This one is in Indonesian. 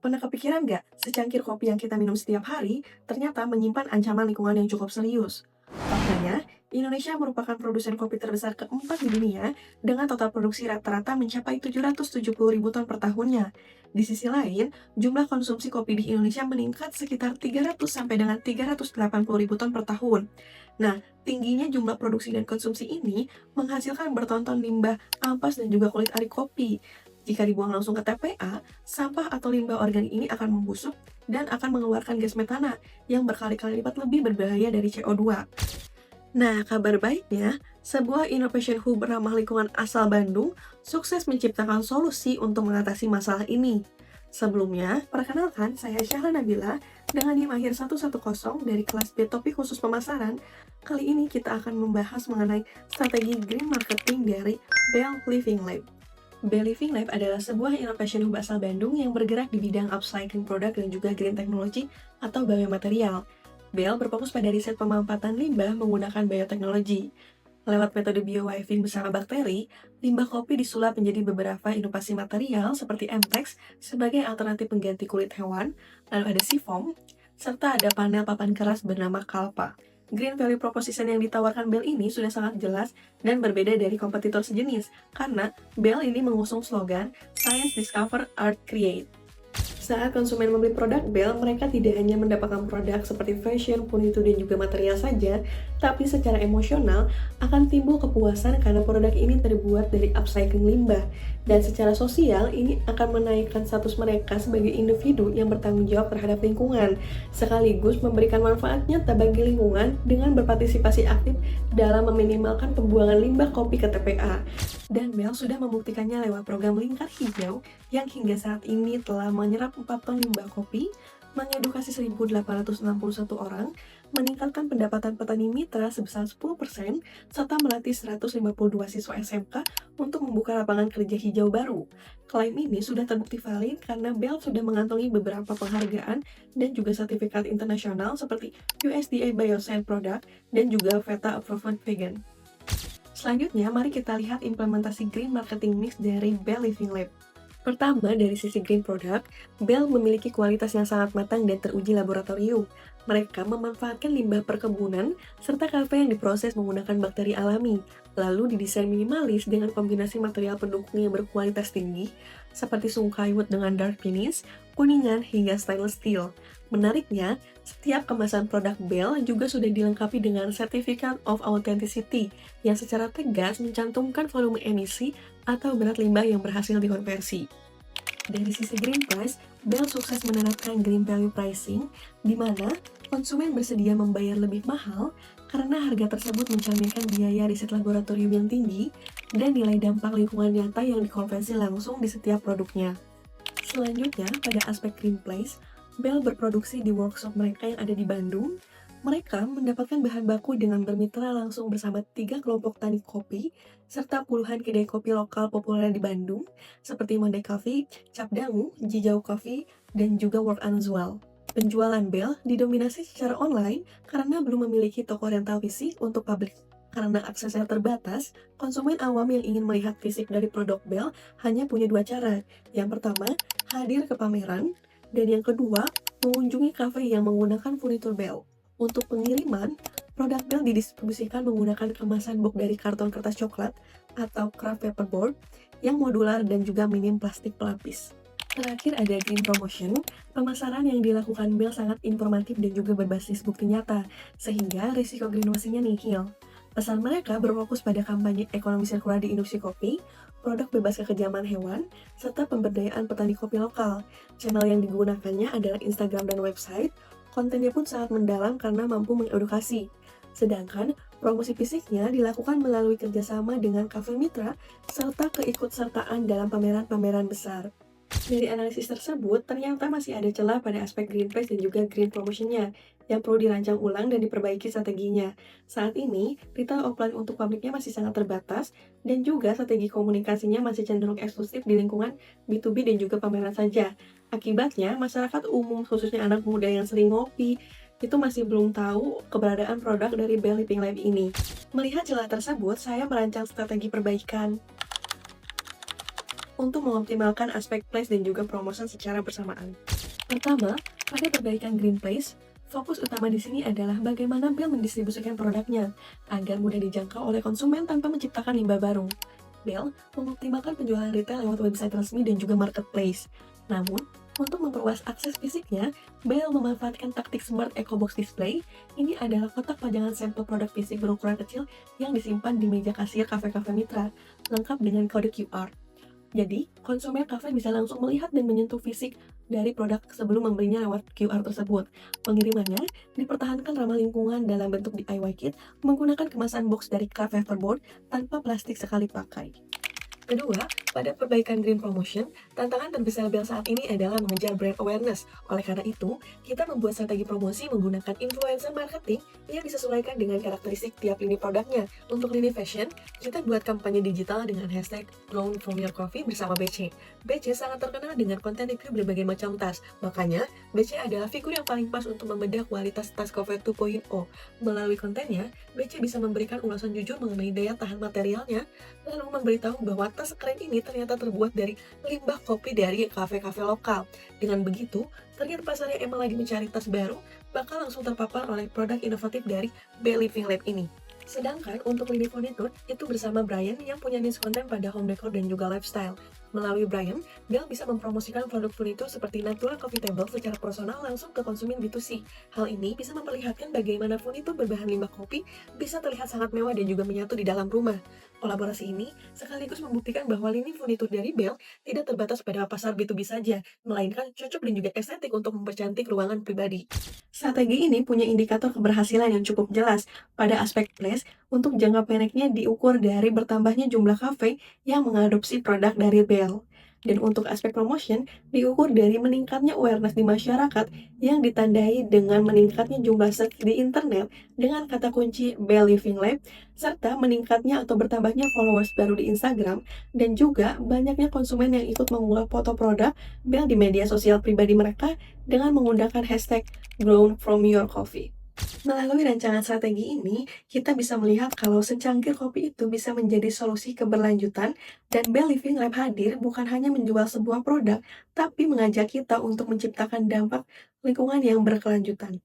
Pernah kepikiran nggak, secangkir kopi yang kita minum setiap hari ternyata menyimpan ancaman lingkungan yang cukup serius? Faktanya, Indonesia merupakan produsen kopi terbesar keempat di dunia dengan total produksi rata-rata mencapai 770.000 ton per tahunnya. Di sisi lain, jumlah konsumsi kopi di Indonesia meningkat sekitar 300 sampai dengan 380.000 ton per tahun. Nah, tingginya jumlah produksi dan konsumsi ini menghasilkan bertonton limbah ampas dan juga kulit ari kopi. Jika dibuang langsung ke TPA, sampah atau limbah organik ini akan membusuk dan akan mengeluarkan gas metana yang berkali-kali lipat lebih berbahaya dari CO2. Nah, kabar baiknya, sebuah innovation hub ramah lingkungan asal Bandung sukses menciptakan solusi untuk mengatasi masalah ini. Sebelumnya, perkenalkan saya Syahla Nabila dengan NIM akhir 110 dari kelas B topik khusus pemasaran. Kali ini kita akan membahas mengenai strategi green marketing dari Bell Living Lab. Bell Living Lab adalah sebuah innovation hub asal Bandung yang bergerak di bidang upcycling produk dan juga green technology atau biomaterial. Bell berfokus pada riset pemanfaatan limbah menggunakan bioteknologi. Lewat metode biowiving bersama bakteri, limbah kopi disulap menjadi beberapa inovasi material seperti MTEX sebagai alternatif pengganti kulit hewan, lalu ada Seafoam, serta ada panel papan keras bernama Kalpa. Green value proposition yang ditawarkan Bell ini sudah sangat jelas dan berbeda dari kompetitor sejenis, karena Bell ini mengusung slogan Science Discover Art Create. Saat konsumen membeli produk Bell, mereka tidak hanya mendapatkan produk seperti fashion, furniture, dan juga material saja, tapi secara emosional akan timbul kepuasan karena produk ini terbuat dari upcycling limbah. Dan secara sosial, ini akan menaikkan status mereka sebagai individu yang bertanggung jawab terhadap lingkungan, sekaligus memberikan manfaat nyata bagi lingkungan dengan berpartisipasi aktif dalam meminimalkan pembuangan limbah kopi ke TPA. Dan Bell sudah membuktikannya lewat program Lingkar Hijau yang hingga saat ini telah menyerap 4 ton limbah kopi, mengedukasi 1.861 orang, meningkatkan pendapatan petani mitra sebesar 10%, serta melatih 152 siswa SMK untuk membuka lapangan kerja hijau baru. Klaim ini sudah terbukti valid karena Bell sudah mengantongi beberapa penghargaan dan juga sertifikat internasional seperti USDA Bioscience Product dan juga VETA Approved Vegan. Selanjutnya, mari kita lihat implementasi green marketing mix dari Bell Living Lab. Pertama, dari sisi green product, Bell memiliki kualitas yang sangat matang dan teruji laboratorium. Mereka memanfaatkan limbah perkebunan serta kafe yang diproses menggunakan bakteri alami, lalu didesain minimalis dengan kombinasi material pendukung yang berkualitas tinggi, seperti sungkai wood dengan dark finish, kuningan, hingga stainless steel. Menariknya, setiap kemasan produk Bell juga sudah dilengkapi dengan Certificate of Authenticity yang secara tegas mencantumkan volume emisi atau berat limbah yang berhasil dikonversi. Dari sisi green price, Bell sukses menerapkan green value pricing, di mana konsumen bersedia membayar lebih mahal karena harga tersebut mencerminkan biaya riset laboratorium yang tinggi dan nilai dampak lingkungan nyata yang dikonversi langsung di setiap produknya. Selanjutnya, pada aspek green place, Bell berproduksi di workshop mereka yang ada di Bandung. Mereka mendapatkan bahan baku dengan bermitra langsung bersama 3 kelompok tani kopi, serta puluhan kedai kopi lokal populer di Bandung, seperti Mondai Coffee, Cap Dangu, Jijau Coffee, dan juga Work and Well. Penjualan Bell didominasi secara online karena belum memiliki toko rental fisik untuk publik. Karena aksesnya terbatas, konsumen awam yang ingin melihat fisik dari produk Bell hanya punya 2 cara. Yang pertama, hadir ke pameran, dan yang kedua, mengunjungi kafe yang menggunakan furnitur Bell. Untuk pengiriman, produk Bell didistribusikan menggunakan kemasan box dari karton kertas coklat atau craft paperboard yang modular dan juga minim plastik pelapis. Terakhir ada green promotion, pemasaran yang dilakukan Bell sangat informatif dan juga berbasis bukti nyata, sehingga risiko greenwashing-nya nihil. Pesan mereka berfokus pada kampanye ekonomi sirkular di industri kopi, produk bebas kekejaman hewan, serta pemberdayaan petani kopi lokal. Channel yang digunakannya adalah Instagram dan website, kontennya pun sangat mendalam karena mampu mengedukasi. Sedangkan promosi fisiknya dilakukan melalui kerjasama dengan kafe mitra, serta keikutsertaan dalam pameran-pameran besar. Dari analisis tersebut, ternyata masih ada celah pada aspek green price dan juga green promotion-nya yang perlu dirancang ulang dan diperbaiki strateginya. Saat ini, retail offline untuk publiknya masih sangat terbatas dan juga strategi komunikasinya masih cenderung eksklusif di lingkungan B2B dan juga pameran saja. Akibatnya, masyarakat umum khususnya anak muda yang sering ngopi itu masih belum tahu keberadaan produk dari Bell Living Lab ini. Melihat celah tersebut, saya merancang strategi perbaikan. untuk mengoptimalkan aspek place dan juga promosi secara bersamaan. Pertama, pada perbaikan Green Place, fokus utama di sini adalah bagaimana Bell mendistribusikan produknya agar mudah dijangkau oleh konsumen tanpa menciptakan limbah baru. Bell mengoptimalkan penjualan retail lewat website resmi dan juga marketplace. Namun, untuk memperluas akses fisiknya, Bell memanfaatkan taktik Smart Eco Box Display. Ini adalah kotak pajangan sampel produk fisik berukuran kecil yang disimpan di meja kasir kafe-kafe mitra, lengkap dengan kode QR. Jadi, konsumen kafe bisa langsung melihat dan menyentuh fisik dari produk sebelum membelinya lewat QR tersebut. Pengirimannya dipertahankan ramah lingkungan dalam bentuk DIY kit menggunakan kemasan box dari Craft Paperboard tanpa plastik sekali pakai. Kedua, pada perbaikan green promotion, tantangan terbesar Bell saat ini adalah mengejar brand awareness. Oleh karena itu, kita membuat strategi promosi menggunakan influencer marketing yang disesuaikan dengan karakteristik tiap lini produknya. Untuk lini fashion, kita buat kampanye digital dengan hashtag Grown From Your Coffee bersama BC. BC sangat terkenal dengan konten review berbagai macam tas. Makanya, BC adalah figur yang paling pas untuk membedah kualitas tas Coffee 2.0. Melalui kontennya, BC bisa memberikan ulasan jujur mengenai daya tahan materialnya, lalu memberitahu bahwa tas keren ini ternyata terbuat dari limbah kopi dari kafe-kafe lokal. Dengan begitu, target pasar yang emang lagi mencari tas baru bakal langsung terpapar oleh produk inovatif dari Bell Living Lab ini. Sedangkan untuk lini furniture, itu bersama Brian yang punya niche konten pada home decor dan juga lifestyle. Melalui Brian, Bell bisa mempromosikan produk furniture seperti Natura Coffee Table secara personal langsung ke konsumen B2C. Hal ini bisa memperlihatkan bagaimana furniture berbahan limbah kopi bisa terlihat sangat mewah dan juga menyatu di dalam rumah. Kolaborasi ini sekaligus membuktikan bahwa lini furniture dari Bell tidak terbatas pada pasar B2B saja, melainkan cocok dan juga estetik untuk mempercantik ruangan pribadi. Strategi ini punya indikator keberhasilan yang cukup jelas. Pada aspek place, untuk jangka pendeknya diukur dari bertambahnya jumlah kafe yang mengadopsi produk dari Bell. Dan untuk aspek promotion, diukur dari meningkatnya awareness di masyarakat yang ditandai dengan meningkatnya jumlah search di internet dengan kata kunci Bell Living Lab, serta meningkatnya atau bertambahnya followers baru di Instagram, dan juga banyaknya konsumen yang ikut mengunggah foto produk Bell di media sosial pribadi mereka dengan menggunakan hashtag Grown From Your Coffee. Melalui rancangan strategi ini, kita bisa melihat kalau secangkir kopi itu bisa menjadi solusi keberlanjutan dan Bell Living Lab hadir bukan hanya menjual sebuah produk, tapi mengajak kita untuk menciptakan dampak lingkungan yang berkelanjutan.